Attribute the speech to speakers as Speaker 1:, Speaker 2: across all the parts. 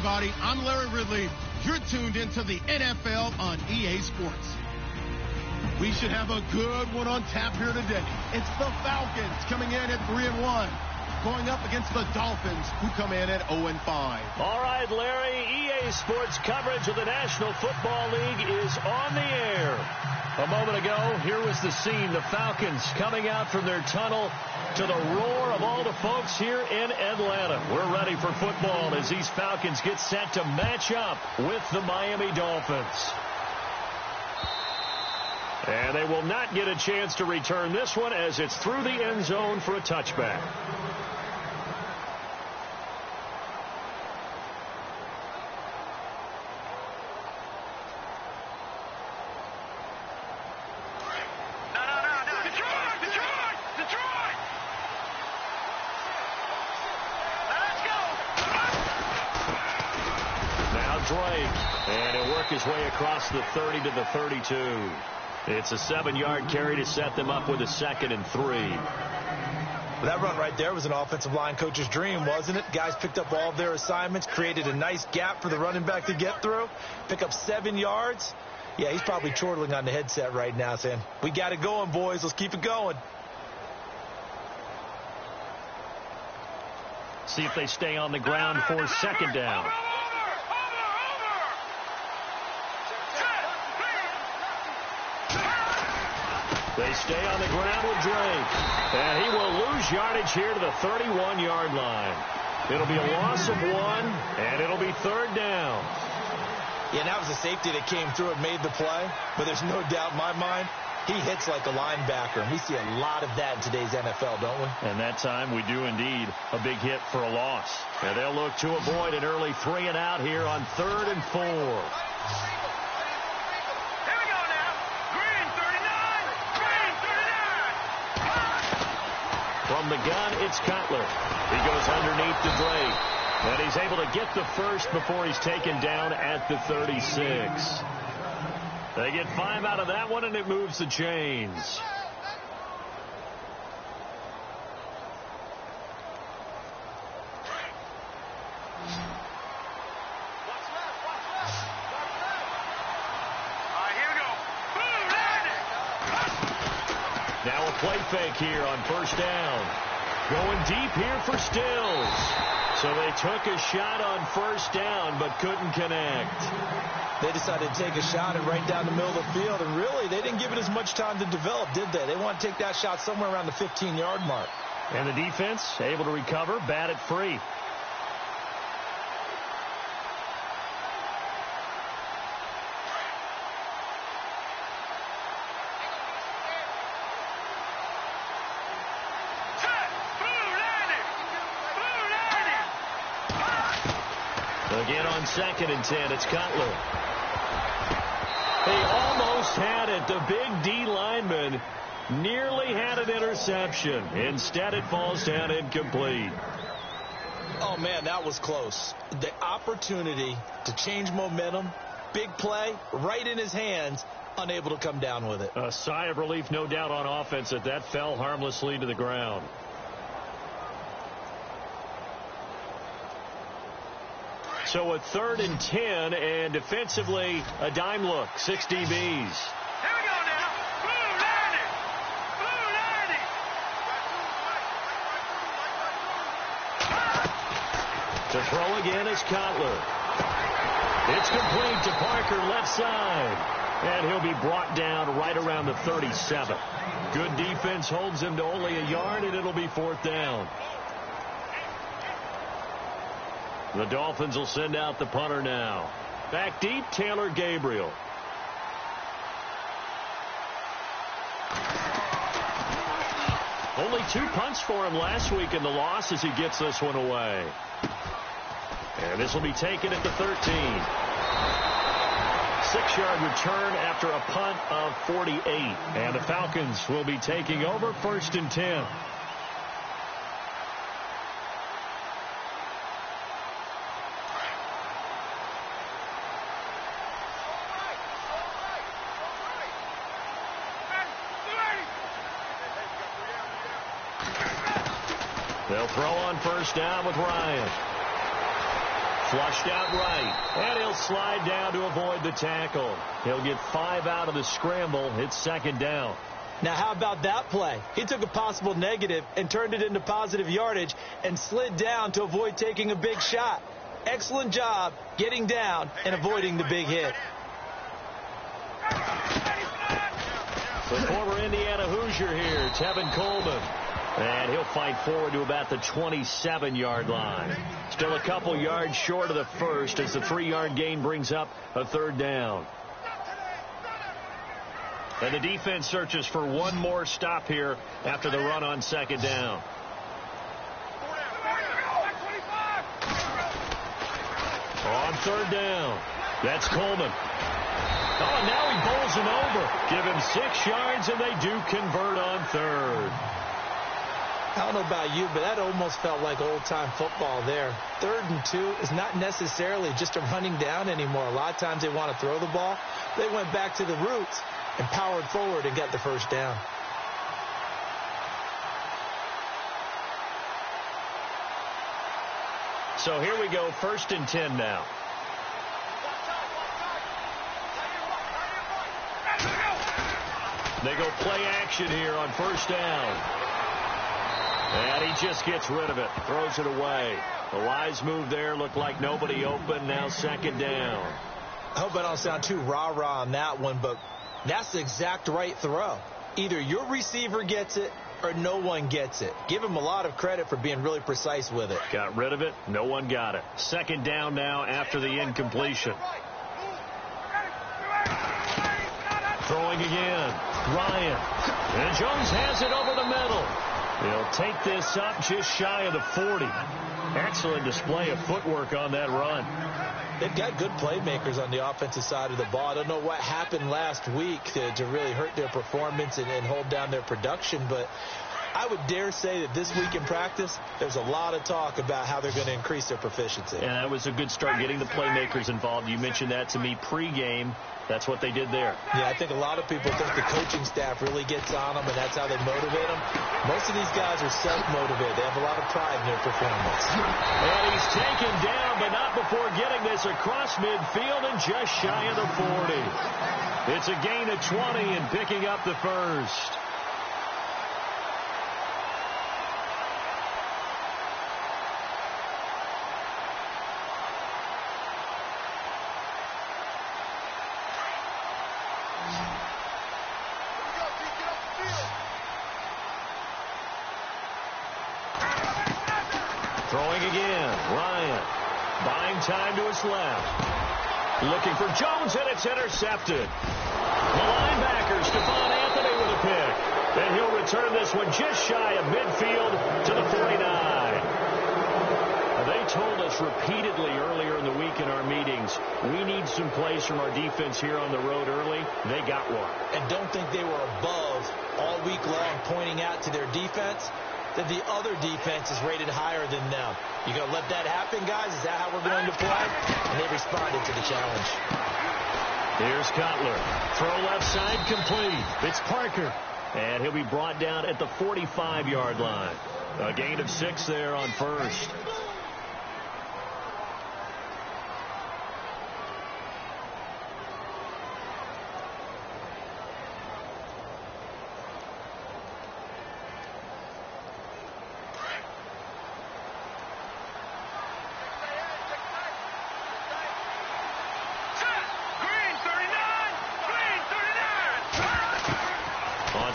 Speaker 1: everybody. I'm Larry Ridley. You're tuned into the NFL on EA Sports. We should have a good one on tap here today. It's the Falcons coming in at 3-1, going up against the Dolphins, who come in at 0-5.
Speaker 2: All right, Larry, EA Sports coverage of the National Football League is on the air. A moment ago, here was the scene. The Falcons coming out from their tunnel to the roar of all the folks here in Atlanta. We're ready for football as these Falcons get set to match up with the Miami Dolphins. And they will not get a chance to return this one as it's through the end zone for a touchback. And he'll work his way across the 30 to the 32. It's a 7-yard carry to set them up with a 2nd and 3.
Speaker 3: Well, that run right there was an offensive line coach's dream, wasn't it? Guys picked up all of their assignments, created a nice gap for the running back to get through, pick up 7 yards. Yeah, he's probably chortling on the headset right now saying, we got it going, boys. Let's keep it going.
Speaker 2: See if they stay on the ground for 2nd down. They stay on the ground with Drake. And he will lose yardage here to the 31-yard line. It'll be a loss of 1, and it'll be 3rd down.
Speaker 3: Yeah, that was a safety that came through and made the play. But there's no doubt in my mind, he hits like a linebacker. And we see a lot of that in today's NFL, don't we?
Speaker 2: And that time we do indeed a big hit for a loss. And they'll look to avoid an early 3 and out here on 3rd and 4. From the gun, it's Cutler. He goes underneath to Drake. And he's able to get the first before he's taken down at the 36. They get 5 out of that one, and it moves the chains. Now a play fake here on 1st down. Going deep here for Stills. So they took a shot on 1st down but couldn't connect.
Speaker 3: They decided to take a shot and right down the middle of the field. And really, they didn't give it as much time to develop, did they? They want to take that shot somewhere around the 15-yard mark.
Speaker 2: And the defense able to recover, bat it free. Again on 2nd and 10, it's Cutler. He almost had it. The big D lineman nearly had an interception. Instead, it falls down incomplete.
Speaker 3: Oh, man, that was close. The opportunity to change momentum, big play, right in his hands, unable to come down with it.
Speaker 2: A sigh of relief, no doubt, on offense that fell harmlessly to the ground. So a 3rd and 10, and defensively, a dime look, 6 DBs.
Speaker 4: Here we go now. Blue landing. Blue landing.
Speaker 2: To throw again is Cutler. It's complete to Parker, left side. And he'll be brought down right around the 37. Good defense holds him to only a yard, and it'll be 4th down. The Dolphins will send out the punter now. Back deep, Taylor Gabriel. Only 2 punts for him last week in the loss as he gets this one away. And this will be taken at the 13. 6-yard return after a punt of 48. And the Falcons will be taking over 1st and 10. They'll throw on 1st down with Ryan. Flushed out right, and he'll slide down to avoid the tackle. He'll get 5 out of the scramble. It's second down.
Speaker 3: Now, how about that play? He took a possible negative and turned it into positive yardage and slid down to avoid taking a big shot. Excellent job getting down and avoiding the big hit.
Speaker 2: The former Indiana Hoosier here, Tevin Coleman. And he'll fight forward to about the 27-yard line. Still a couple yards short of the first as the 3-yard gain brings up a third down. And the defense searches for one more stop here after the run on second down. On third down, that's Coleman. Oh, and now he bowls him over. Give him 6 yards, and they do convert on third.
Speaker 3: I don't know about you, but that almost felt like old-time football there. 3rd and 2 is not necessarily just a running down anymore. A lot of times they want to throw the ball. They went back to the roots and powered forward and got the first down.
Speaker 2: So here we go, 1st and 10 now. They go play action here on first down. And he just gets rid of it, throws it away. The wise move there, looked like nobody open, now second down.
Speaker 3: I hope I don't sound too rah-rah on that one, but that's the exact right throw. Either your receiver gets it or no one gets it. Give him a lot of credit for being really precise with it.
Speaker 2: Got rid of it, no one got it. Second down now after the incompletion. Throwing again, Ryan. And Jones has it over the middle. He'll take this up just shy of the 40. Excellent display of footwork on that run.
Speaker 3: They've got good playmakers on the offensive side of the ball. I don't know what happened last week to really hurt their performance and hold down their production, but I would dare say that this week in practice, there's a lot of talk about how they're going to increase their proficiency.
Speaker 2: And that was a good start, getting the playmakers involved. You mentioned that to me pregame. That's what they did there.
Speaker 3: Yeah, I think a lot of people think the coaching staff really gets on them, and that's how they motivate them. Most of these guys are self-motivated. They have a lot of pride in their performance.
Speaker 2: And he's taken down, but not before getting this across midfield and just shy of the 40. It's a gain of 20 and picking up the first. Throwing again, Ryan. Buying time to his left. Looking for Jones, and it's intercepted. The linebacker, Stephon Anthony, with a pick. And he'll return this one just shy of midfield to the 49. They told us repeatedly earlier in the week in our meetings, we need some plays from our defense here on the road early. They got one.
Speaker 3: And don't think they were above all week long pointing out to their defense that the other defense is rated higher than them. You going to let that happen, guys? Is that how we're going to play? And they responded to the challenge.
Speaker 2: Here's Cutler. Throw left side complete. It's Parker. And he'll be brought down at the 45-yard line. A gain of 6 there on first.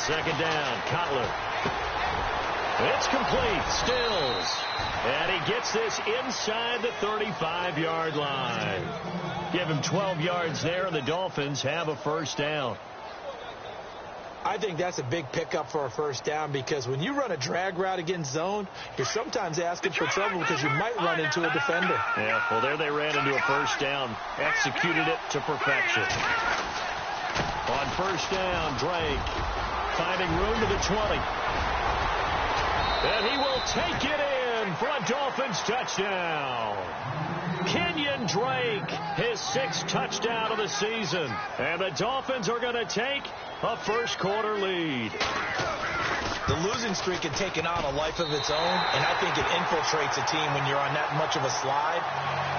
Speaker 2: Second down, Cutler. It's complete, Stills. And he gets this inside the 35-yard line. Give him 12 yards there, and the Dolphins have a first down.
Speaker 3: I think that's a big pickup for a first down, because when you run a drag route against zone, you're sometimes asking for trouble because you might run into a defender.
Speaker 2: Yeah, well, there they ran into a first down. Executed it to perfection. On first down, Drake. Finding room to the 20. And he will take it in for a Dolphins touchdown. Kenyon Drake, his 6th touchdown of the season. And the Dolphins are going to take a first quarter lead.
Speaker 3: The losing streak had taken on a life of its own, and I think it infiltrates a team when you're on that much of a slide.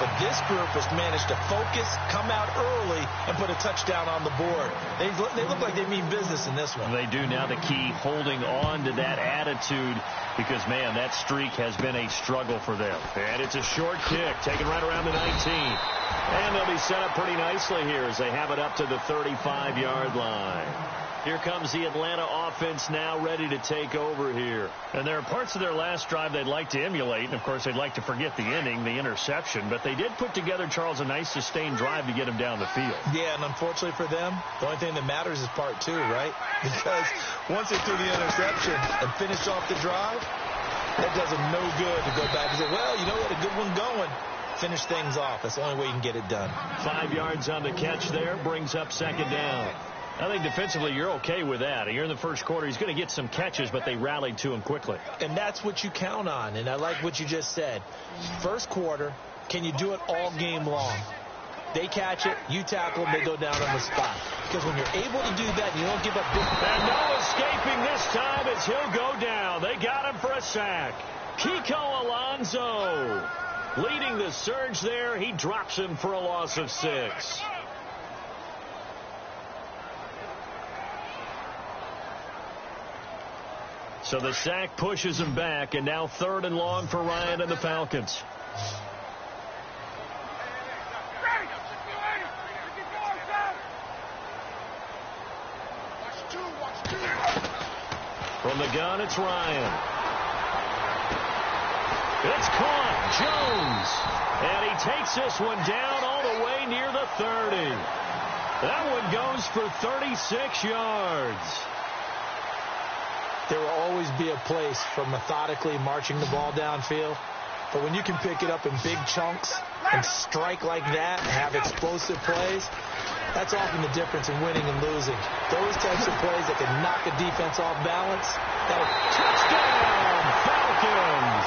Speaker 3: But this group has managed to focus, come out early, and put a touchdown on the board. They look like they mean business in this one.
Speaker 2: They do. Now the key, holding on to that attitude, because, man, that streak has been a struggle for them. And it's a short kick, taken right around the 19. And they'll be set up pretty nicely here as they have it up to the 35-yard line. Here comes the Atlanta offense now ready to take over here. And there are parts of their last drive they'd like to emulate. And, of course, they'd like to forget the ending, the interception. But they did put together, Charles, a nice sustained drive to get him down the field.
Speaker 3: Yeah, and unfortunately for them, the only thing that matters is part two, right? Because once they threw the interception and finished off the drive, that does them no good to go back and say, well, you know what, a good one going. Finish things off. That's the only way you can get it done.
Speaker 2: 5 yards on the catch there, brings up second down. I think defensively you're okay with that. Here in the first quarter, he's going to get some catches, but they rallied to him quickly.
Speaker 3: And that's what you count on, and I like what you just said. First quarter, can you do it all game long? They catch it, you tackle them, they go down on the spot. Because when you're able to do that, you don't give up big...
Speaker 2: And no escaping this time as he'll go down. They got him for a sack. Kiko Alonso leading the surge there. He drops him for a loss of 6. So the sack pushes him back, and now 3rd and long for Ryan and the Falcons. From the gun, it's Ryan. It's caught. Jones. And he takes this one down all the way near the 30. That one goes for 36 yards.
Speaker 3: There will always be a place for methodically marching the ball downfield. But when you can pick it up in big chunks and strike like that and have explosive plays, that's often the difference in winning and losing. Those types of plays that can knock a defense off balance.
Speaker 2: Touchdown, Falcons!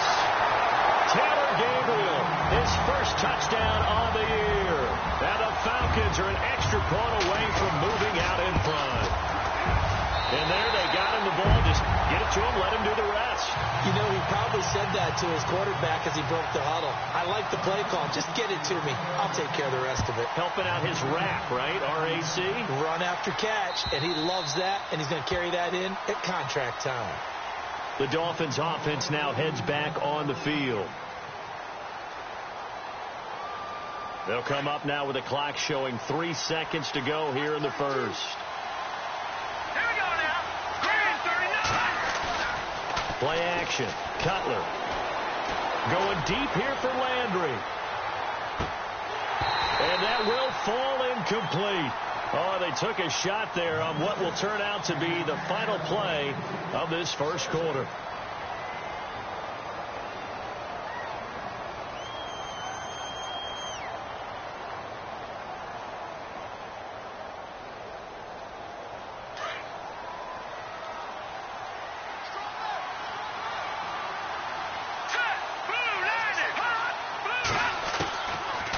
Speaker 2: Taylor Gabriel, his first touchdown on the year. And the Falcons are an extra point away from moving out in front. And there they got him the ball. Just get it to him, let him do the rest.
Speaker 3: You know, he probably said that to his quarterback as he broke the huddle. I like the play call. Just get it to me. I'll take care of the rest of it.
Speaker 2: Helping out his RAC, right? R-A-C?
Speaker 3: Run after catch, and he loves that, and he's going to carry that in at contract time.
Speaker 2: The Dolphins offense now heads back on the field. They'll come up now with a clock showing 3 seconds to go here in the first. Play action. Cutler. Going deep here for Landry. And that will fall incomplete. Oh, they took a shot there on what will turn out to be the final play of this first quarter.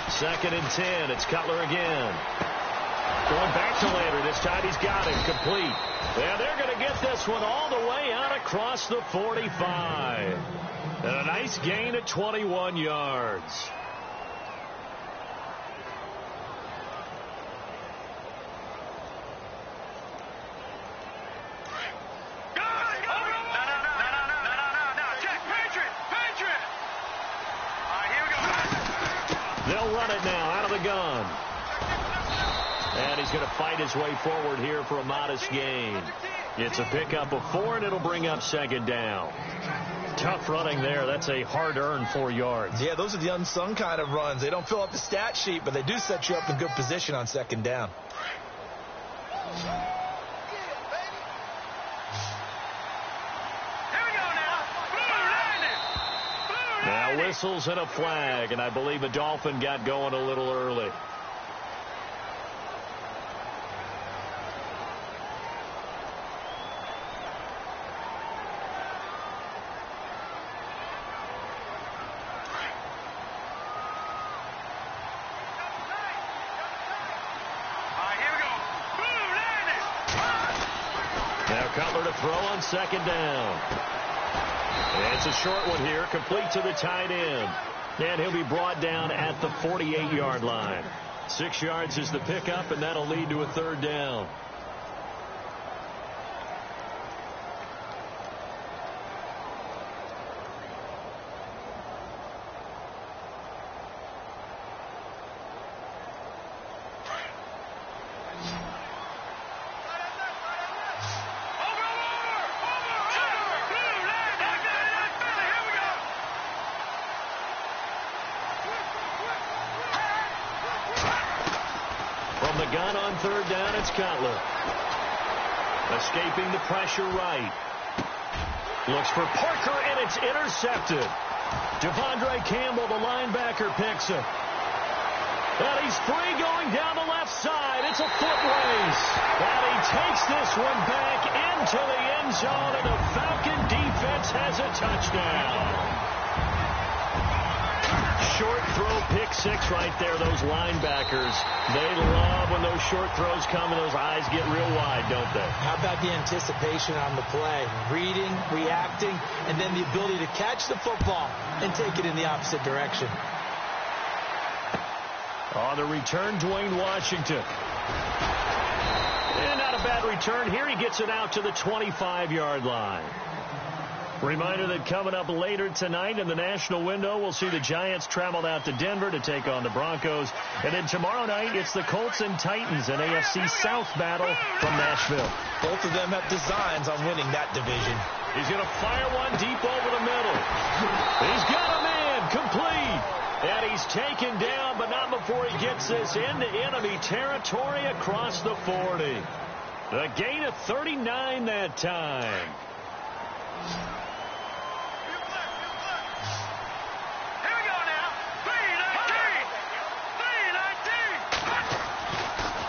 Speaker 2: Second and 10. It's Cutler again. Going back to Landry. This time he's got him complete. And they're going to get this one all the way out across the 45. And a nice gain of 21 yards. They'll run it now out of the gun. And he's going to fight his way forward here for a modest gain. It's a pickup of 4, and it'll bring up second down. Tough running there. That's a hard-earned 4 yards.
Speaker 3: Yeah, those are the unsung kind of runs. They don't fill up the stat sheet, but they do set you up in good position on second down.
Speaker 2: Now whistles and a flag, and I believe a Dolphin got going a little early. Now Cutler to throw on second down. And it's a short one here, complete to the tight end. And he'll be brought down at the 48-yard line. 6 yards is the pickup, and that'll lead to a third down. Gun on third down, it's Cutler. Escaping the pressure right. Looks for Parker, and it's intercepted. Devondre Campbell, the linebacker, picks it. And he's free going down the left side. It's a foot race. And he takes this one back into the end zone, and the Falcon defense has a touchdown. Short throw, pick six right there. Those linebackers, they love when those short throws come and those eyes get real wide, don't they?
Speaker 3: How about the anticipation on the play? Reading, reacting, and then the ability to catch the football and take it in the opposite direction.
Speaker 2: On the return, Dwayne Washington. And not a bad return here. He gets it out to the 25-yard line. Reminder that coming up later tonight in the national window, we'll see the Giants travel out to Denver to take on the Broncos. And then tomorrow night, it's the Colts and Titans, an AFC South battle from Nashville.
Speaker 3: Both of them have designs on winning that division.
Speaker 2: He's going to fire one deep over the middle. He's got a man, complete. And he's taken down, but not before he gets this into enemy territory across the 40. The gain of 39 that time.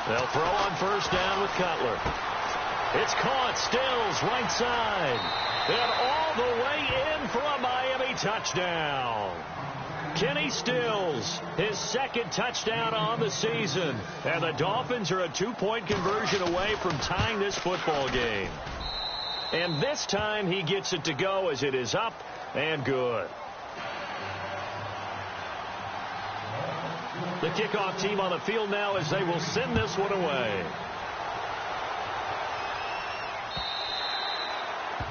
Speaker 2: They'll throw on first down with Cutler. It's caught. Stills, right side. And all the way in for a Miami touchdown. Kenny Stills, his second touchdown on the season. And the Dolphins are a 2-point conversion away from tying this football game. And this time he gets it to go as it is up and good. The kickoff team on the field now as they will send this one away.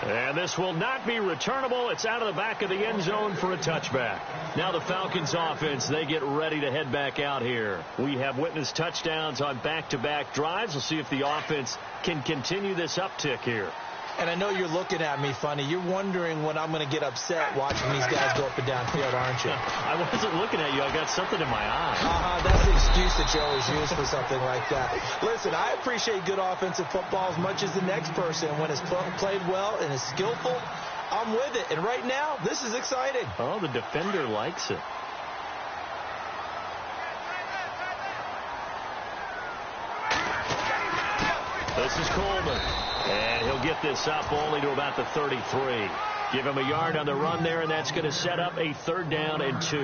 Speaker 2: And this will not be returnable. It's out of the back of the end zone for a touchback. Now the Falcons offense, they get ready to head back out here. We have witnessed touchdowns on back-to-back drives. We'll see if the offense can continue this uptick here.
Speaker 3: And I know you're looking at me funny. You're wondering when I'm going to get upset watching these guys go up and down field, aren't you?
Speaker 2: I wasn't looking at you. I got something in my eye.
Speaker 3: That's the excuse that you always use for something like that. Listen, I appreciate good offensive football as much as the next person. When it's played well and is skillful, I'm with it. And right now, this is exciting.
Speaker 2: Oh, the defender likes it. This is Coleman. And he'll get this up only to about the 33. Give him a yard on the run there, and that's going to set up a 3rd down and 2.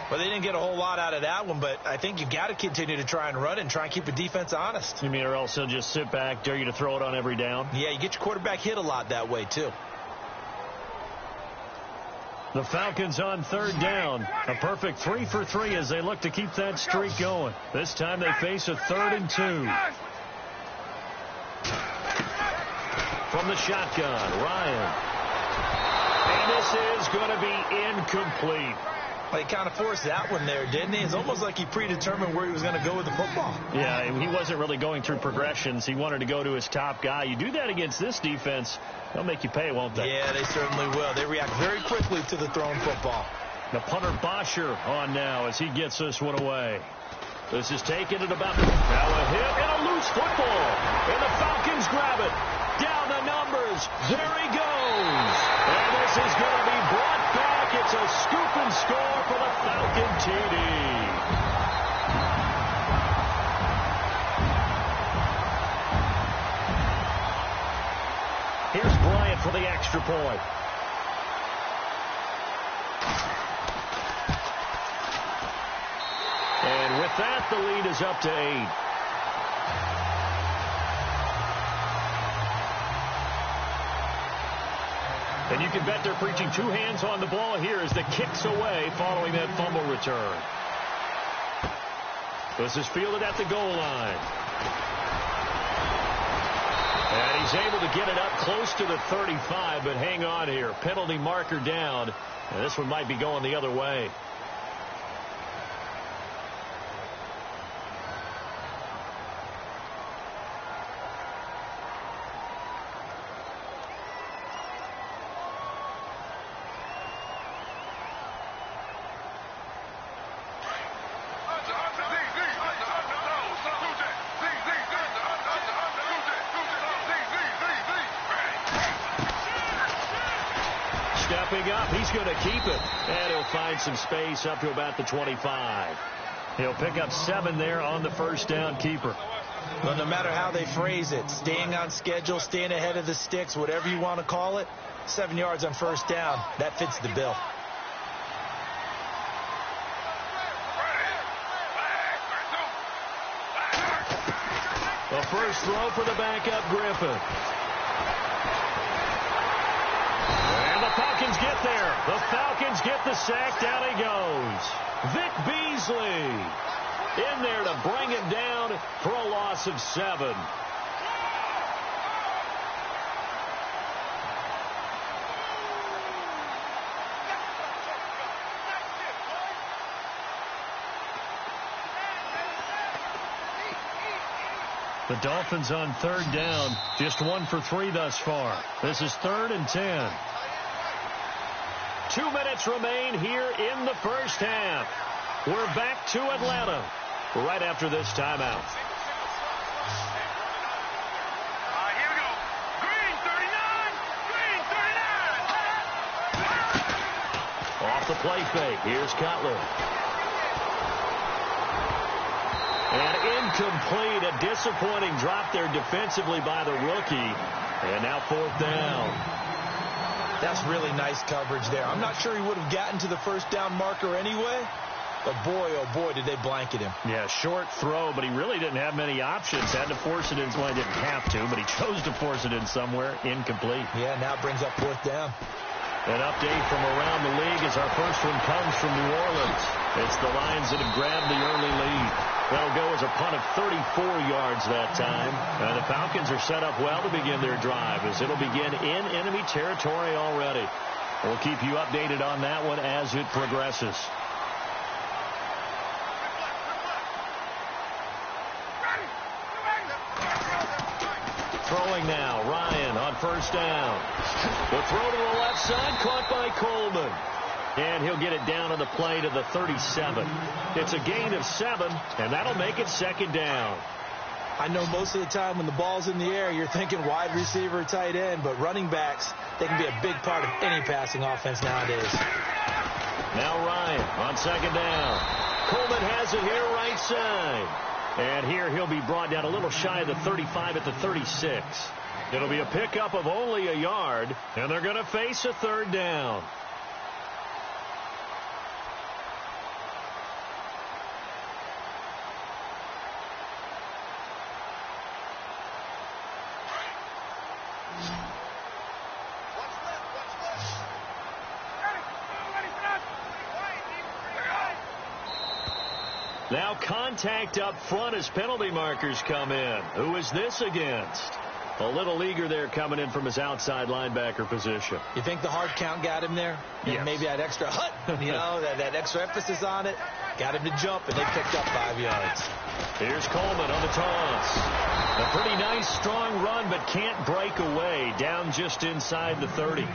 Speaker 3: Well, they didn't get a whole lot out of that one, but I think you've got to continue to try and run and try and keep the defense honest.
Speaker 2: You mean or else he'll just sit back, dare you to throw it on every down?
Speaker 3: Yeah, you get your quarterback hit a lot that way, too.
Speaker 2: The Falcons on 3rd down. A perfect 3 for 3 as they look to keep that streak going. This time they face a 3rd and 2. From the shotgun, Ryan. And this is going to be incomplete.
Speaker 3: Well, he kind of forced that one there, didn't he? It's almost like he predetermined where he was going to go with the football.
Speaker 2: Yeah, he wasn't really going through progressions. He wanted to go to his top guy. You do that against this defense, they'll make you pay, won't they?
Speaker 3: Yeah, they certainly will. They react very quickly to the thrown football.
Speaker 2: The punter Bosher on now as he gets this one away. This is taken at about now a hit and a loose football. And the Falcons grab it. Down the numbers. There he goes. And this is going to be brought back. It's a scoop and score for the Falcon TD. Here's Bryant for the extra point. And with that, the lead is up to 8. And you can bet they're preaching two hands on the ball here as the kick's away following that fumble return. This is fielded at the goal line. And he's able to get it up close to the 35, but hang on here. Penalty marker down. And this one might be going the other way. Stepping up, he's going to keep it. And he'll find some space up to about the 25. He'll pick up 7 there on the first down keeper.
Speaker 3: Well, no matter how they phrase it, staying on schedule, staying ahead of the sticks, whatever you want to call it, 7 yards on first down, that fits the bill.
Speaker 2: The first throw for the backup Griffin. And the Falcons get there. The Falcons get the sack. Down he goes. Vic Beasley in there to bring him down for a loss of 7. The Dolphins on third down, just 1 for 3 thus far. This is 3rd and 10. 2 minutes remain here in the first half. We're back to Atlanta right after this timeout.
Speaker 4: Here we go. Green 39. Green 39.
Speaker 2: Off the play fake. Here's Cutler. And incomplete. A disappointing drop there defensively by the rookie. And now 4th down.
Speaker 3: That's really nice coverage there. I'm not sure he would have gotten to the first down marker anyway. But boy, oh boy, did they blanket him.
Speaker 2: Yeah, short throw, but he really didn't have many options. Had to force it in. Well, he didn't have to, but he chose to force it in somewhere. Incomplete.
Speaker 3: Yeah, now it brings up 4th down.
Speaker 2: An update from around the league as our first one comes from New Orleans. It's the Lions that have grabbed the early lead. That'll go as a punt of 34 yards that time. And the Falcons are set up well to begin their drive as it'll begin in enemy territory already. We'll keep you updated on that one as it progresses. Throwing now, Ryan on first down. The throw to the left side, caught by Coleman. And he'll get it down on the play to the 37. It's a gain of 7, and that'll make it 2nd down.
Speaker 3: I know most of the time when the ball's in the air, you're thinking wide receiver, tight end, but running backs, they can be a big part of any passing offense nowadays.
Speaker 2: Now Ryan on 2nd down. Coleman has it here right side. And here he'll be brought down a little shy of the 35 at the 36. It'll be a pickup of only a yard, and they're going to face a 3rd down. Now contact up front as penalty markers come in. Who is this against? A little leaguer there coming in from his outside linebacker position.
Speaker 3: You think the hard count got him there?
Speaker 2: Yes.
Speaker 3: Maybe that extra hut, that extra emphasis on it. Got him to jump, and they picked up 5 yards.
Speaker 2: Here's Coleman on the toss. A pretty nice, strong run, but can't break away. Down just inside the 30.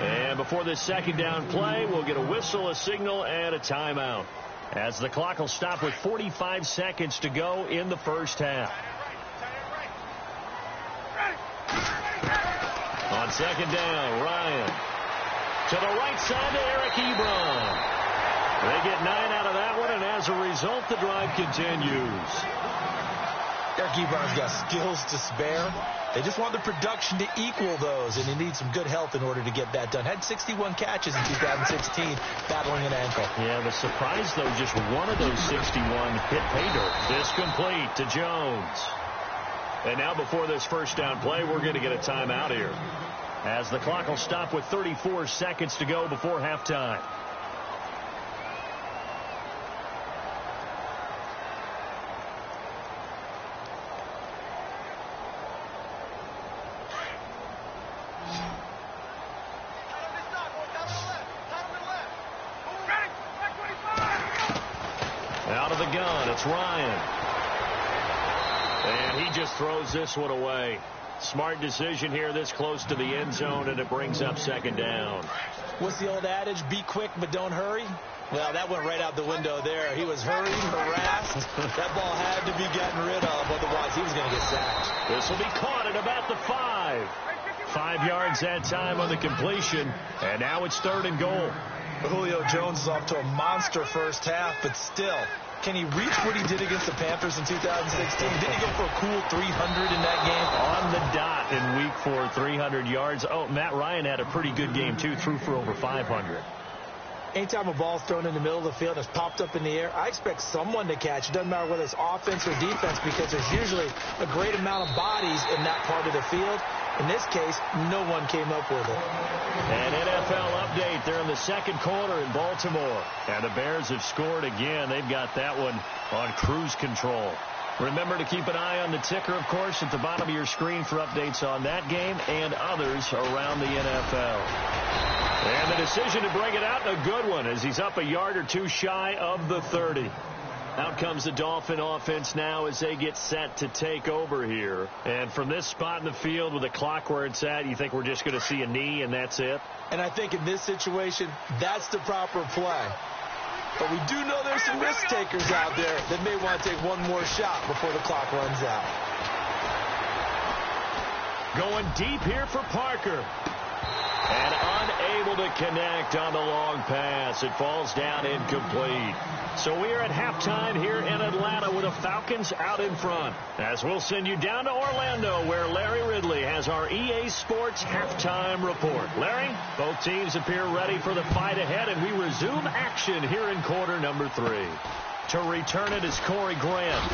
Speaker 2: And before this 2nd down play, we'll get a whistle, a signal, and a timeout, as the clock will stop with 45 seconds to go in the first half. On 2nd down, Ryan. To the right side to Eric Ebron. They get 9 out of that one, and as a result, the drive continues.
Speaker 3: Eric Ebron's got skills to spare. They just want the production to equal those, and he needs some good health in order to get that done. Had 61 catches in 2016, battling an ankle.
Speaker 2: Yeah, the surprise, though, just one of those 61 hit pay dirt. This complete to Jones. And now before this first down play, we're going to get a timeout here. as the clock will stop with 34 seconds to go before halftime. Out of the gun, it's Ryan. And he just throws this one away. Smart decision here this close to the end zone, and it brings up second down.
Speaker 3: What's the old adage? Be quick, but don't hurry. Well, that went right out the window there. He was hurried, harassed. That ball had to be gotten rid of, otherwise he was going to get sacked.
Speaker 2: This will be caught at about the 5. 5 yards that time on the completion, and now it's 3rd and goal.
Speaker 3: Julio Jones is off to a monster first half, but still, can he reach what he did against the Panthers in 2016? Didn't he go for a cool 300 in that game?
Speaker 2: On the dot in week 4, 300 yards. Oh, Matt Ryan had a pretty good game, too. Threw for over 500.
Speaker 3: Anytime a ball's thrown in the middle of the field and it's popped up in the air, I expect someone to catch. It doesn't matter whether it's offense or defense, because there's usually a great amount of bodies in that part of the field. In this case, no one came up with it.
Speaker 2: An NFL update. They're in the second quarter in Baltimore. And the Bears have scored again. They've got that one on cruise control. Remember to keep an eye on the ticker, of course, at the bottom of your screen for updates on that game and others around the NFL. And the decision to bring it out, a good one, as he's up a yard or two shy of the 30. Out comes the Dolphin offense now as they get set to take over here. And from this spot in the field with the clock where it's at, you think we're just going to see a knee and that's it?
Speaker 3: And I think in this situation, that's the proper play. But we do know there's some risk takers out there that may want to take one more shot before the clock runs out.
Speaker 2: Going deep here for Parker. And unable to connect on the long pass. It falls down incomplete. So we are at halftime here in Atlanta with the Falcons out in front. As we'll send you down to Orlando, where Larry Ridley has our EA Sports halftime report. Larry, both teams appear ready for the fight ahead, and we resume action here in quarter number 3. To return it is Corey Grant.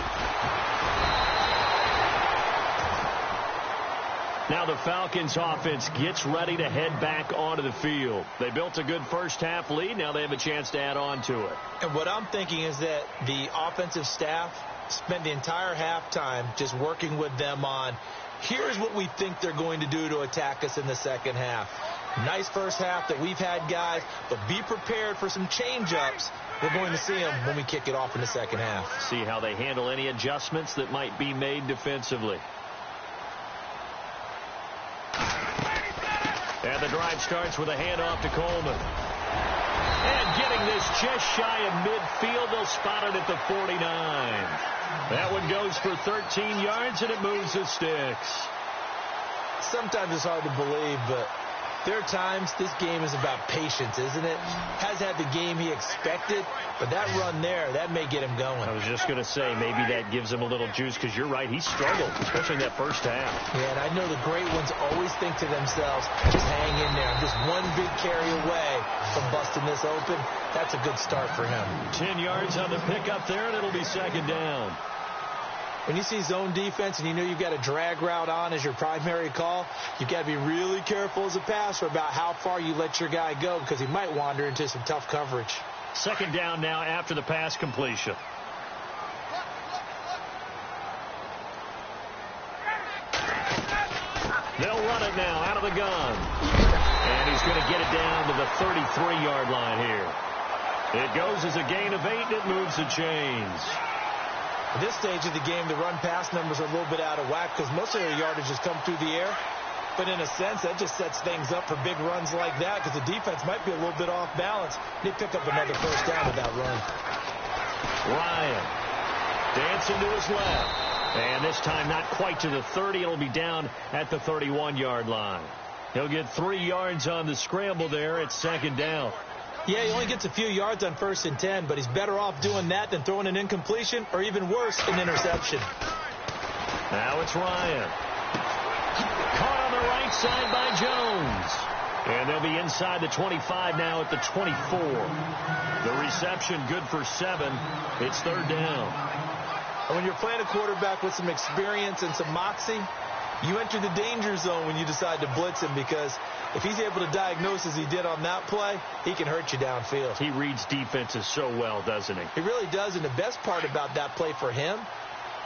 Speaker 2: Now the Falcons offense gets ready to head back onto the field. They built a good first half lead. Now they have a chance to add on to it.
Speaker 3: And what I'm thinking is that the offensive staff spent the entire halftime just working with them on, here's what we think they're going to do to attack us in the second half. Nice first half that we've had, guys, but be prepared for some change-ups. We're going to see them when we kick it off in the second half.
Speaker 2: See how they handle any adjustments that might be made defensively. And the drive starts with a handoff to Coleman. And getting this just shy of midfield, they'll spot it at the 49. That one goes for 13 yards, and it moves the sticks.
Speaker 3: Sometimes it's hard to believe, but there are times this game is about patience, isn't it? Has had the game he expected, but that run there, that may get him going.
Speaker 2: I was just going to say, maybe that gives him a little juice, because you're right, he struggled, especially in that first half.
Speaker 3: Yeah, and I know the great ones always think to themselves, just hang in there. I'm just one big carry away from busting this open. That's a good start for him.
Speaker 2: 10 yards on the pickup there, and it'll be second down.
Speaker 3: When you see zone defense and you know you've got a drag route on as your primary call, you've got to be really careful as a passer about how far you let your guy go, because he might wander into some tough coverage.
Speaker 2: Second down now after the pass completion. They'll run it now out of the gun. And he's going to get it down to the 33-yard line here. It goes as a gain of 8, and it moves the chains.
Speaker 3: At this stage of the game, the run-pass numbers are a little bit out of whack because most of their yardage has come through the air. But in a sense, that just sets things up for big runs like that because the defense might be a little bit off balance. They pick up another first down with that run.
Speaker 2: Ryan dancing to his left. And this time not quite to the 30. It'll be down at the 31-yard line. He'll get 3 yards on the scramble there at second down.
Speaker 3: Yeah, he only gets a few yards on 1st and 10, but he's better off doing that than throwing an incompletion or even worse, an interception.
Speaker 2: Now it's Ryan. Caught on the right side by Jones. And they'll be inside the 25 now at the 24. The reception good for 7. It's third down.
Speaker 3: And when you're playing a quarterback with some experience and some moxie, You enter the danger zone when you decide to blitz him, because if he's able to diagnose as he did on that play, he can hurt you downfield.
Speaker 2: He reads defenses so well, doesn't he?
Speaker 3: He really does, and the best part about that play for him,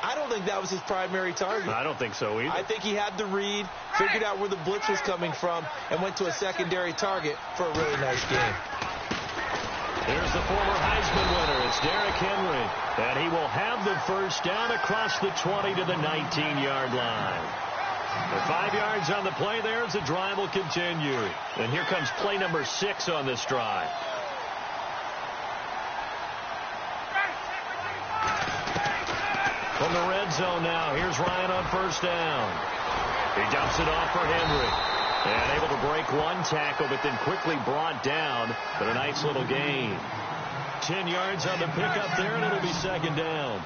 Speaker 3: I don't think that was his primary target.
Speaker 2: I don't think so either.
Speaker 3: I think he had the read, figured out where the blitz was coming from, and went to a secondary target for a really nice game.
Speaker 2: Here's the former Heisman winner. It's Derrick Henry. And he will have the first down across the 20 to the 19-yard line. For 5 yards on the play there as the drive will continue. And here comes play number 6 on this drive. From the red zone now, here's Ryan on first down. He dumps it off for Henry. And able to break one tackle, but then quickly brought down. But a nice little gain. 10 yards on the pickup there, and it'll be second down.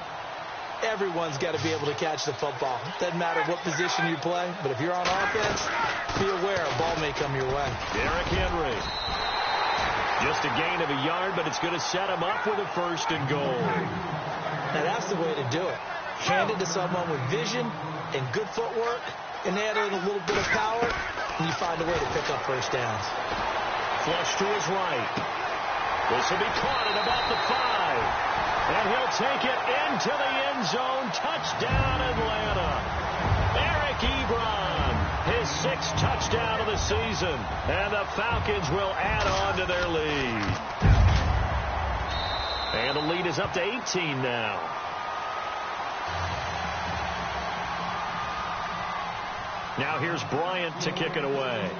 Speaker 3: Everyone's got to be able to catch the football. Doesn't matter what position you play, but if you're on offense, be aware a ball may come your way.
Speaker 2: Derrick Henry. Just a gain of a yard, but it's going to set him up with a first and goal.
Speaker 3: Now that's the way to do it. Hand it to someone with vision and good footwork, and add in a little bit of power, and you find a way to pick up first downs.
Speaker 2: Flush to his right. This will be caught at about the 5. And he'll take it into the end zone. Touchdown, Atlanta. Eric Ebron, his 6th touchdown of the season. And the Falcons will add on to their lead. And the lead is up to 18 now. Now here's Bryant to kick it away.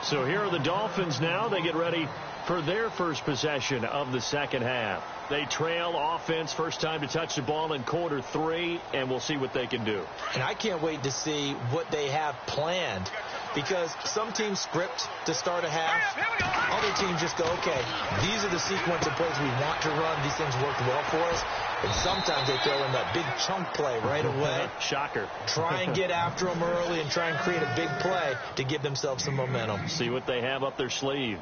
Speaker 2: So here are the Dolphins now. They get ready for their first possession of the second half. They trail offense, first time to touch the ball in quarter 3, and we'll see what they can do.
Speaker 3: And I can't wait to see what they have planned, because some teams script to start a half. Other teams just go, okay, these are the sequence of plays we want to run. These things worked well for us. And sometimes they throw in that big chunk play right away.
Speaker 2: Shocker.
Speaker 3: Try and get after them early and try and create a big play to give themselves some momentum.
Speaker 2: See what they have up their sleeve.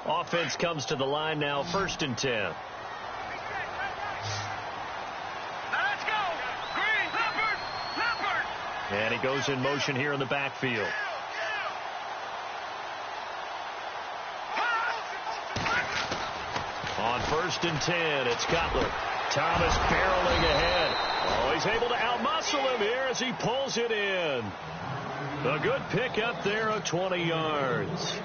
Speaker 2: Offense comes to the line now, 1st and 10.
Speaker 4: Let's go. Green, Leopard.
Speaker 2: And he goes in motion here in the backfield. On 1st and 10, it's Cutler. Thomas barreling ahead. Oh, he's able to outmuscle him here as he pulls it in. A good pick up there of 20 yards.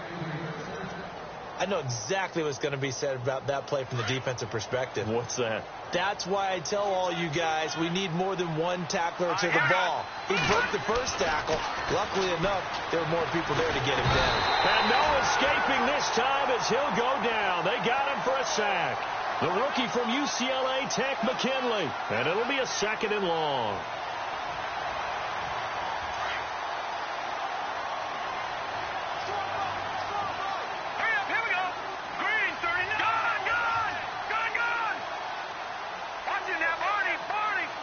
Speaker 3: I know exactly what's going to be said about that play from the defensive perspective.
Speaker 2: What's that?
Speaker 3: That's why I tell all you guys we need more than one tackler to the ball. He broke the first tackle. Luckily enough, there were more people there to get him down.
Speaker 2: And no escaping this time as he'll go down. They got him for a sack. The rookie from UCLA, Tech McKinley. And it'll be a 2nd and long.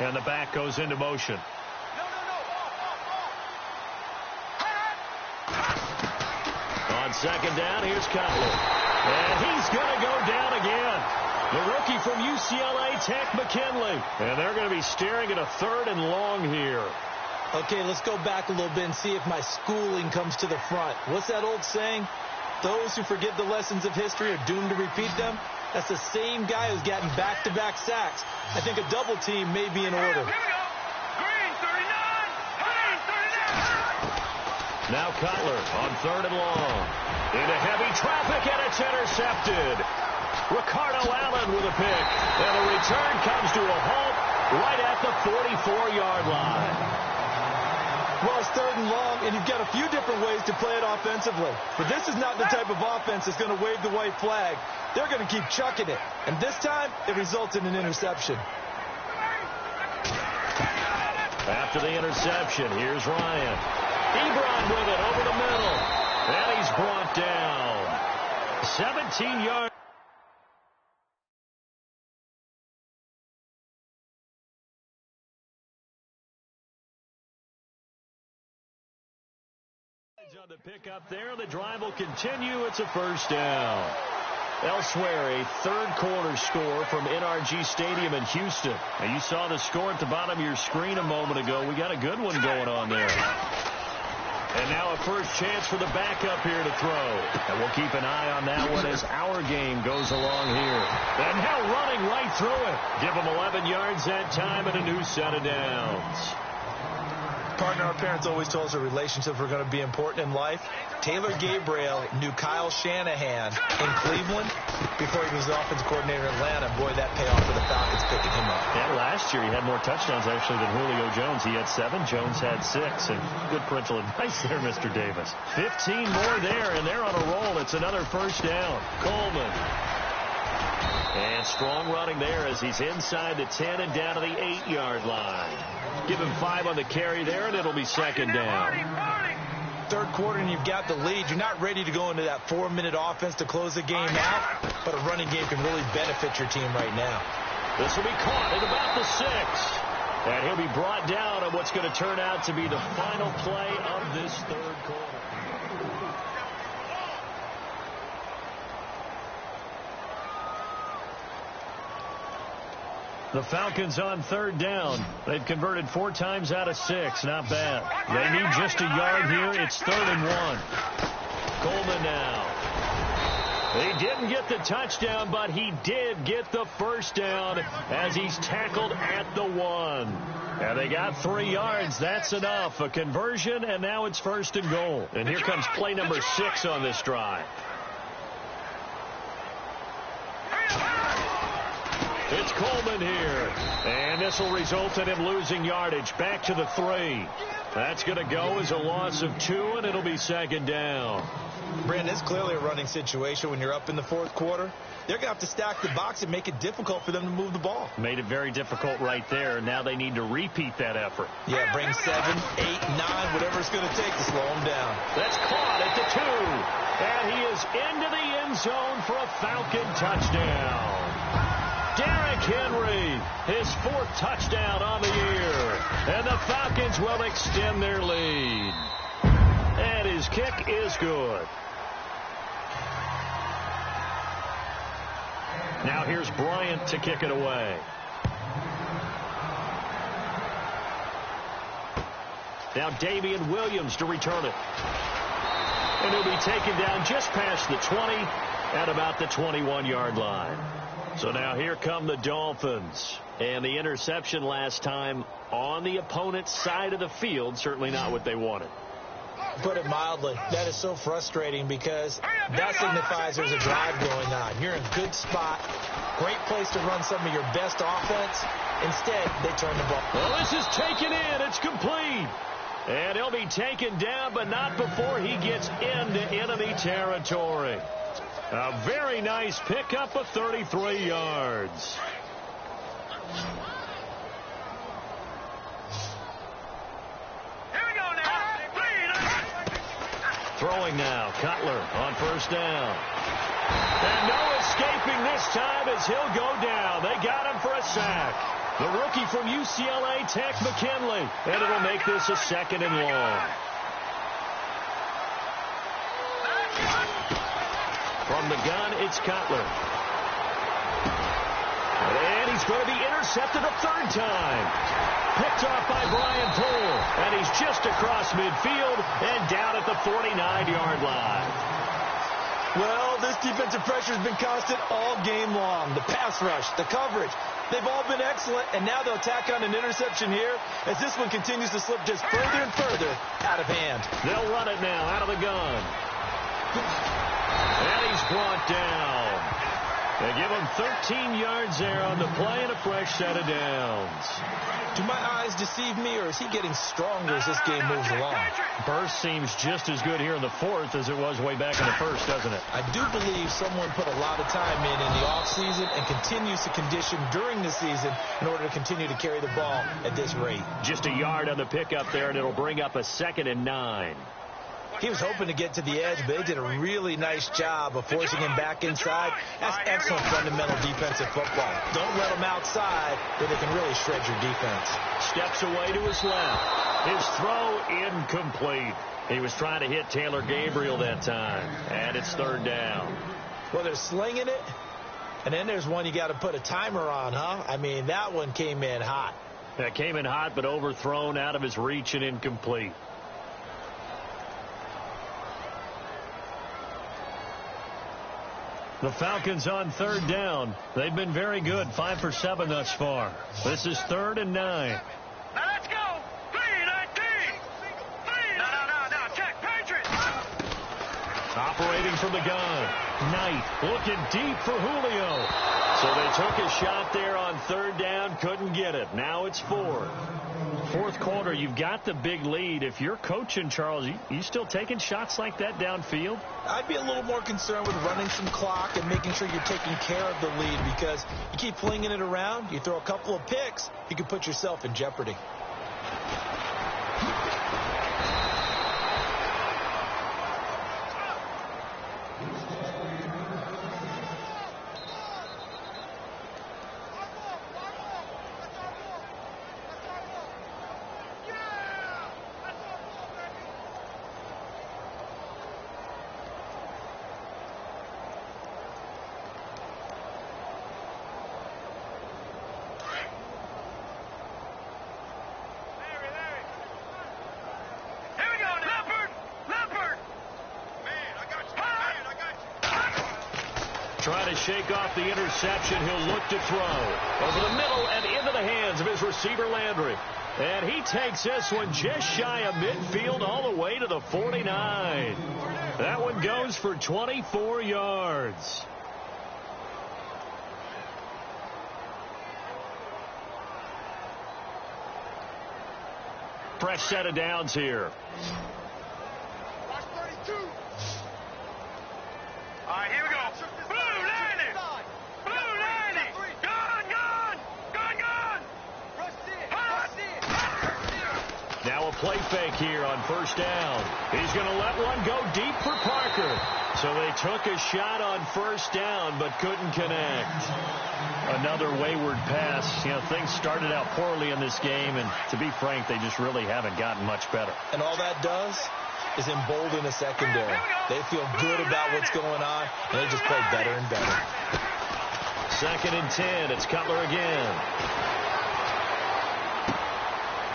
Speaker 2: And the back goes into motion. On 2nd down, here's Cutler. And he's going to go down again. The rookie from UCLA, Tech McKinley. And they're going to be staring at a 3rd and long here.
Speaker 3: Okay, let's go back a little bit and see if my schooling comes to the front. What's that old saying? Those who forget the lessons of history are doomed to repeat them. That's the same guy who's gotten back-to-back sacks. I think a double team may be in order.
Speaker 4: Green, 39.
Speaker 2: Now Cutler on 3rd and long. Into heavy traffic, and it's intercepted. Ricardo Allen with a pick. And the return comes to a halt right at the 44-yard line.
Speaker 3: Well, it's 3rd and long, and you've got a few different ways to play it offensively. But this is not the type of offense that's going to wave the white flag. They're going to keep chucking it. And this time, it results in an interception.
Speaker 2: After the interception, here's Ryan. Ebron with it over the middle. And he's brought down. 17 yards. On the pickup there, the drive will continue. It's a first down. Elsewhere, a third-quarter score from NRG Stadium in Houston. Now, you saw the score at the bottom of your screen a moment ago. We got a good one going on there. And now a first chance for the backup here to throw. And we'll keep an eye on that one as our game goes along here. And now running right through it. Give them 11 yards that time and a new set of downs.
Speaker 3: Partner, our parents always told us that relationships were going to be important in life. Taylor Gabriel knew Kyle Shanahan in Cleveland before he was the offensive coordinator in Atlanta. Boy, that payoff for the Falcons picking him up.
Speaker 2: And last year he had more touchdowns actually than Julio Jones. He had 7. Jones had 6. And good parental advice there, Mr. Davis. 15 more there, and they're on a roll. It's another first down. Coleman. And strong running there as he's inside the 10 and down to the 8-yard line. Give him 5 on the carry there, and it'll be second down.
Speaker 3: Third quarter, and you've got the lead. You're not ready to go into that 4-minute offense to close the game out, but a running game can really benefit your team right now.
Speaker 2: This will be caught at about the 6. And he'll be brought down on what's going to turn out to be the final play of this third quarter. The Falcons on third down. They've converted 4 times out of 6. Not bad. They need just a yard here. It's 3rd and 1. Coleman now. He didn't get the touchdown, but he did get the first down as he's tackled at the 1. And they got 3 yards. That's enough. A conversion, and now it's 1st and goal. And here comes play number 6 on this drive. It's Coleman here. And this will result in him losing yardage. Back to the 3. That's going to go as a loss of 2, and it'll be second down.
Speaker 3: Brandon, it's clearly a running situation when you're up in the fourth quarter. They're going to have to stack the box and make it difficult for them to move the ball.
Speaker 2: Made it very difficult right there. Now they need to repeat that effort.
Speaker 3: Yeah, bring 7, 8, 9, whatever it's going to take to slow them down.
Speaker 2: That's caught at the 2. And he is into the end zone for a Falcon touchdown. Derrick Henry, his 4th touchdown on the year. And the Falcons will extend their lead. And his kick is good. Now here's Bryant to kick it away. Now Damian Williams to return it. And he'll be taken down just past the 20 at about the 21-yard line. So now here come the Dolphins. And the interception last time on the opponent's side of the field, certainly not what they wanted.
Speaker 3: Put it mildly, that is so frustrating because that signifies there's a drive going on. You're in a good spot, great place to run some of your best offense. Instead, they turn the ball.
Speaker 2: Well, this is taken in. It's complete. And he'll be taken down, but not before he gets into enemy territory. A very nice pickup of 33 yards.
Speaker 4: Here we go now.
Speaker 2: Throwing now. Cutler on first down. And no escaping this time as he'll go down. They got him for a sack. The rookie from UCLA, Tech McKinley. And it'll make this a 2nd and long. From the gun, it's Cutler. And he's going to be intercepted a 3rd time. Picked off by Brian Poole. And he's just across midfield and down at the 49-yard line.
Speaker 3: Well, this defensive pressure has been constant all game long. The pass rush, the coverage, they've all been excellent. And now they'll tack on an interception here as this one continues to slip just further and further out of hand.
Speaker 2: They'll run it now out of the gun. And he's brought down. They give him 13 yards there on the play and a fresh set of downs.
Speaker 3: Do my eyes deceive me, or is he getting stronger as this game moves along?
Speaker 2: Burst seems just as good here in the 4th as it was way back in the 1st, doesn't it?
Speaker 3: I do believe someone put a lot of time in the offseason and continues to condition during the season in order to continue to carry the ball at this rate.
Speaker 2: Just a yard on the pickup there, and it'll bring up a 2nd and 9.
Speaker 3: He was hoping to get to the edge, but they did a really nice job of forcing him back inside. That's excellent fundamental defensive football. Don't let him outside where they can really shred your defense.
Speaker 2: Steps away to his left. His throw incomplete. He was trying to hit Taylor Gabriel that time. And it's third down.
Speaker 3: Well, they're slinging it. And then there's one you got to put a timer on, huh? I mean, that one came in hot.
Speaker 2: That came in hot, but overthrown out of his reach and incomplete. The Falcons on third down. They've been very good, 5 for 7 thus far. This is 3rd and 9.
Speaker 4: Now let's go. 3-19. No. Check. Patriots.
Speaker 2: Operating from the gun. Knight looking deep for Julio. So they took a shot there on third down, couldn't get it. Now it's 4th. Fourth quarter, you've got the big lead. If you're coaching, Charles, you still taking shots like that downfield?
Speaker 3: I'd be a little more concerned with running some clock and making sure you're taking care of the lead, because you keep flinging it around, you throw a couple of picks, you can put yourself in jeopardy.
Speaker 2: Trying to shake off the interception. He'll look to throw over the middle and into the hands of his receiver, Landry. And he takes this one just shy of midfield all the way to the 49. That one goes for 24 yards. Fresh set of downs here.
Speaker 4: Watch 32. All right, here we go. Blue landing. Blue landing. Gone.
Speaker 2: Now a play fake here on first down. He's going to let one go deep for Parker. So they took a shot on first down but couldn't connect. Another wayward pass. You know, things started out poorly in this game, and to be frank, they just really haven't gotten much better.
Speaker 3: And all that does is embolden the secondary. They feel good about what's going on, and they just play better and better.
Speaker 2: 2nd and 10. It's Cutler again.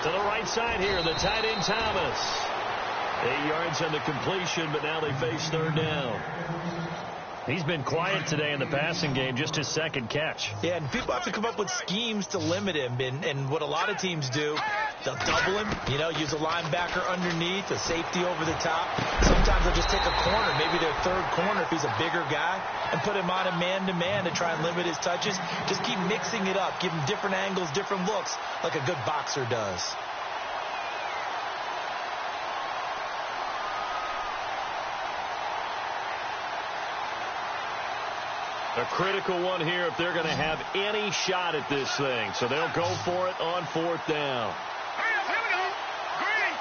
Speaker 2: To the right side here, the tight end Thomas. 8 yards on the completion, but now they face third down. He's been quiet today in the passing game, just his 2nd catch.
Speaker 3: Yeah, and people have to come up with schemes to limit him. And what a lot of teams do, they'll double him, use a linebacker underneath, a safety over the top. Sometimes they'll just take a corner, maybe their 3rd corner if he's a bigger guy, and put him on a man-to-man to try and limit his touches. Just keep mixing it up, give him different angles, different looks, like a good boxer does.
Speaker 2: A critical one here if they're going to have any shot at this thing. So they'll go for it on 4th down.
Speaker 4: Hurry up, here we go. Green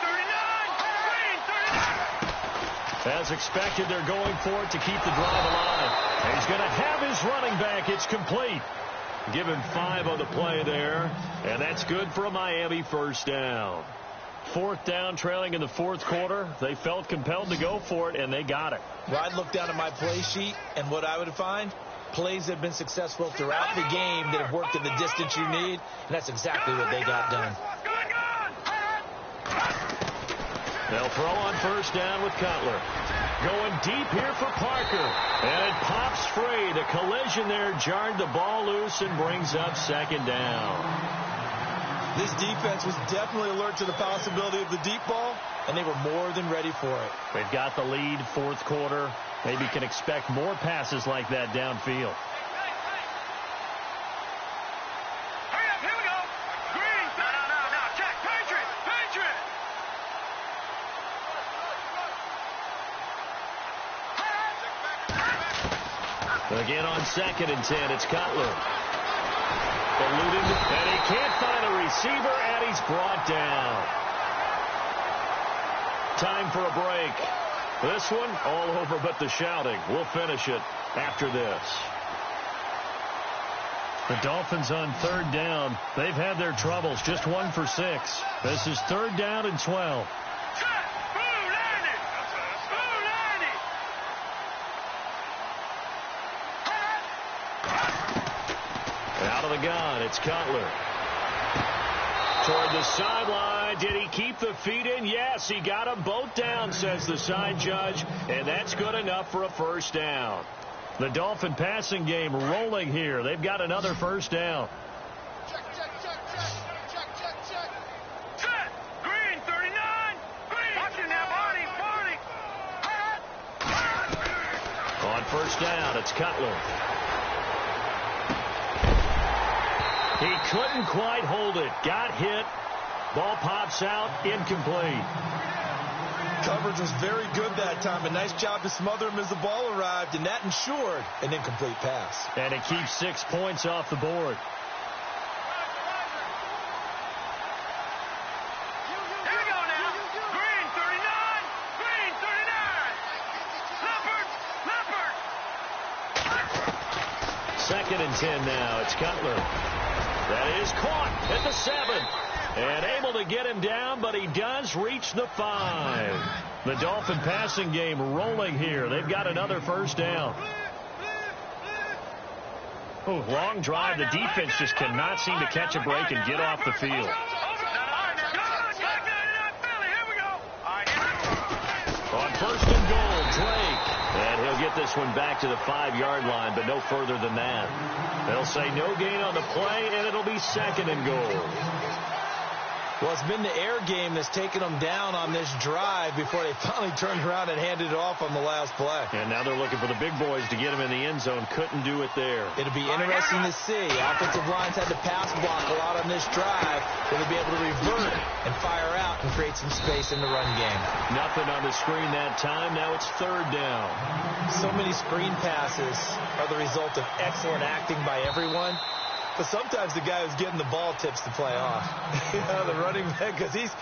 Speaker 4: 39.
Speaker 2: As expected, they're going for it to keep the drive alive. He's going to have his running back. It's complete. Give him 5 on the play there. And that's good for a Miami first down. 4th down, trailing in the 4th quarter. They felt compelled to go for it, and they got it.
Speaker 3: Well, I'd look down at my play sheet, and what I would find, plays that have been successful throughout the game that have worked in the distance you need, and that's exactly what they got done.
Speaker 2: They'll throw on first down with Cutler. Going deep here for Parker. And it pops free. The collision there jarred the ball loose and brings up 2nd down.
Speaker 3: This defense was definitely alert to the possibility of the deep ball, and they were more than ready for it.
Speaker 2: They've got the lead, 4th quarter. Maybe can expect more passes like that downfield.
Speaker 4: Hurry up, here we go. Green. No. Check. Patriot.
Speaker 2: Again on 2nd and 10, it's Cutler. Eluded, and he can't find a receiver, and he's brought down. Time for a break. This one all over but the shouting. We'll finish it after this. The Dolphins on third down. They've had their troubles. Just 1 for 6. This is third down and 12. Out of the gun, it's Cutler. Toward the sideline. Did he keep the feet in? Yes, he got them both down, says the side judge, and that's good enough for a first down. The Dolphin passing game rolling here. They've got another first down.
Speaker 4: Check. Green, 39. Green. Watching now, Barney.
Speaker 2: On first down, it's Cutler. He couldn't quite hold it. Got hit. Ball pops out. Incomplete.
Speaker 3: Coverage was very good that time. A nice job to smother him as the ball arrived, and that ensured an incomplete pass.
Speaker 2: And it keeps 6 points off the board.
Speaker 4: Here we go now. Green, 39. Green, 39. Leopard.
Speaker 2: Second and 10 now. It's Cutler. That is caught at the 7. And able to get him down, but he does reach the 5. The Dolphin passing game rolling here. They've got another first down. Oh, long drive. The defense just cannot seem to catch a break and get off the field. On first and goal, Drake. And he'll get this one back to the 5-yard line, but no further than that. They'll say no gain on the play, and it'll be second and goal.
Speaker 3: Well, it's been the air game that's taken them down on this drive before they finally turned around and handed it off on the last play.
Speaker 2: And now they're looking for the big boys to get him in the end zone. Couldn't do it there.
Speaker 3: It'll be interesting to see. Offensive lines had to pass block a lot on this drive. Will they be able to revert and fire out and create some space in the run game?
Speaker 2: Nothing on the screen that time. Now it's third down.
Speaker 3: So many screen passes are the result of excellent acting by everyone. But sometimes the guy who's getting the ball tips the play off. The running back, because he's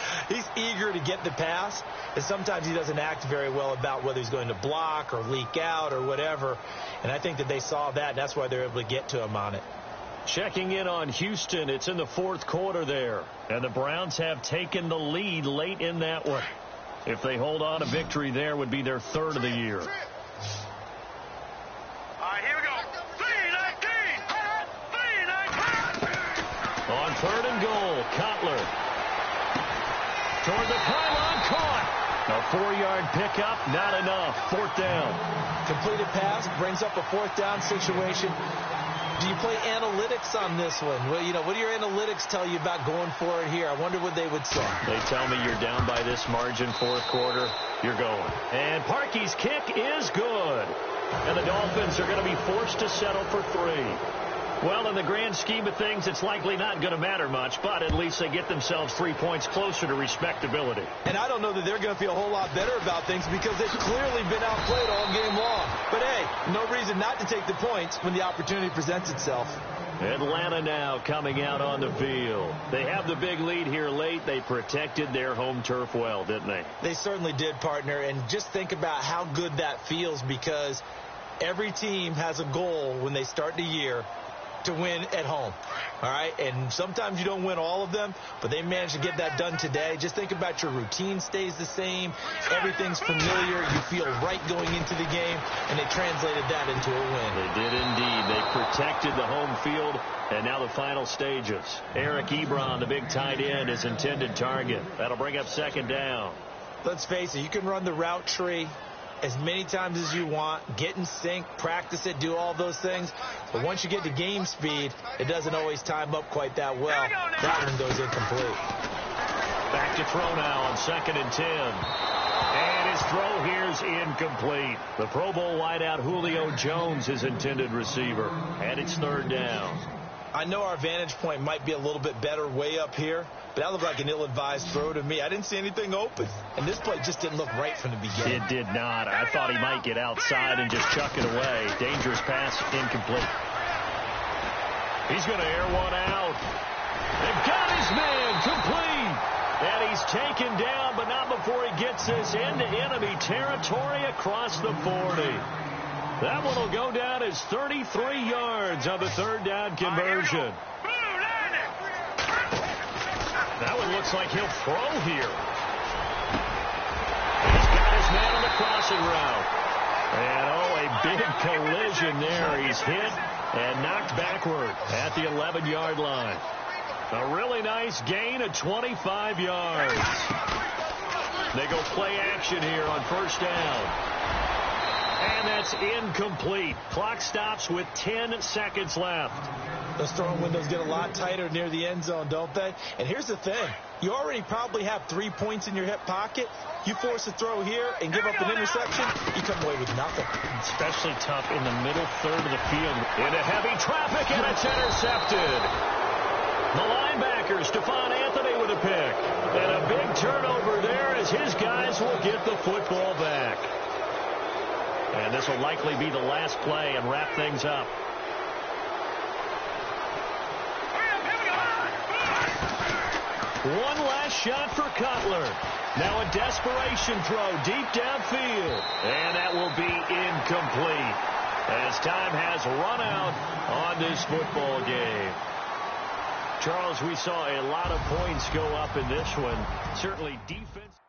Speaker 3: eager to get the pass, and sometimes he doesn't act very well about whether he's going to block or leak out or whatever. And I think that they saw that, and that's why they're able to get to him on it.
Speaker 2: Checking in on Houston. It's in the fourth quarter there. And the Browns have taken the lead late in that one. If they hold on, a victory there would be their third of the year.
Speaker 4: All right, here we go. 3-19.
Speaker 2: On third and goal, Cutler. Toward the pylon, caught. A 4-yard pickup, not enough. Fourth down.
Speaker 3: Completed pass brings up a fourth down situation. Do you play analytics on this one? Well, what do your analytics tell you about going for it here? I wonder what they would say.
Speaker 2: They tell me you're down by this margin, fourth quarter, you're going. And Parkey's kick is good. And the Dolphins are going to be forced to settle for 3. Well, in the grand scheme of things, it's likely not going to matter much, but at least they get themselves 3 points closer to respectability.
Speaker 3: And I don't know that they're going to feel a whole lot better about things because they've clearly been outplayed all game long. But, hey, no reason not to take the points when the opportunity presents itself.
Speaker 2: Atlanta now coming out on the field. They have the big lead here late. They protected their home turf well, didn't they?
Speaker 3: They certainly did, partner. And just think about how good that feels because every team has a goal when they start the year to win at home. All right, and sometimes you don't win all of them, but they managed to get that done today. Just think about your routine stays the same. Everything's familiar. You feel right going into the game, and they translated that into a win.
Speaker 2: They did indeed. They protected the home field, and now the final stages. Eric Ebron, the big tight end, is intended target. That'll bring up second down.
Speaker 3: Let's face it, you can run the route tree as many times as you want, get in sync, practice it, do all those things. But once you get to game speed, it doesn't always time up quite that well. That one goes incomplete.
Speaker 2: Back to throw now on second and 10. And his throw here's incomplete. The Pro Bowl wideout Julio Jones is intended receiver. And it's third down.
Speaker 3: I know our vantage point might be a little bit better way up here, but that looked like an ill-advised throw to me. I didn't see anything open, and this play just didn't look right from the beginning.
Speaker 2: It did not. I thought he might get outside and just chuck it away. Dangerous pass, incomplete. He's going to air one out. They've got his man complete. And he's taken down, but not before he gets this into enemy territory across the 40. That one will go down as 33 yards on the third down conversion. That one looks like he'll throw here. He's got his man on the crossing route. And, a big collision there. He's hit and knocked backward at the 11-yard line. A really nice gain of 25 yards. They go play action here on first down. And that's incomplete. Clock stops with 10 seconds left.
Speaker 3: Those throwing windows get a lot tighter near the end zone, don't they? And here's the thing. You already probably have 3 points in your hip pocket. You force a throw here and give up an interception, you come away with nothing.
Speaker 2: Especially tough in the middle third of the field. Into heavy traffic, and it's intercepted. The linebacker, Stephon Anthony, with a pick. And a big turnover there as his guys will get the football back. And this will likely be the last play and wrap things up. One last shot for Cutler. Now a desperation throw deep downfield. And that will be incomplete as time has run out on this football game. Charles, we saw a lot of points go up in this one. Certainly defense.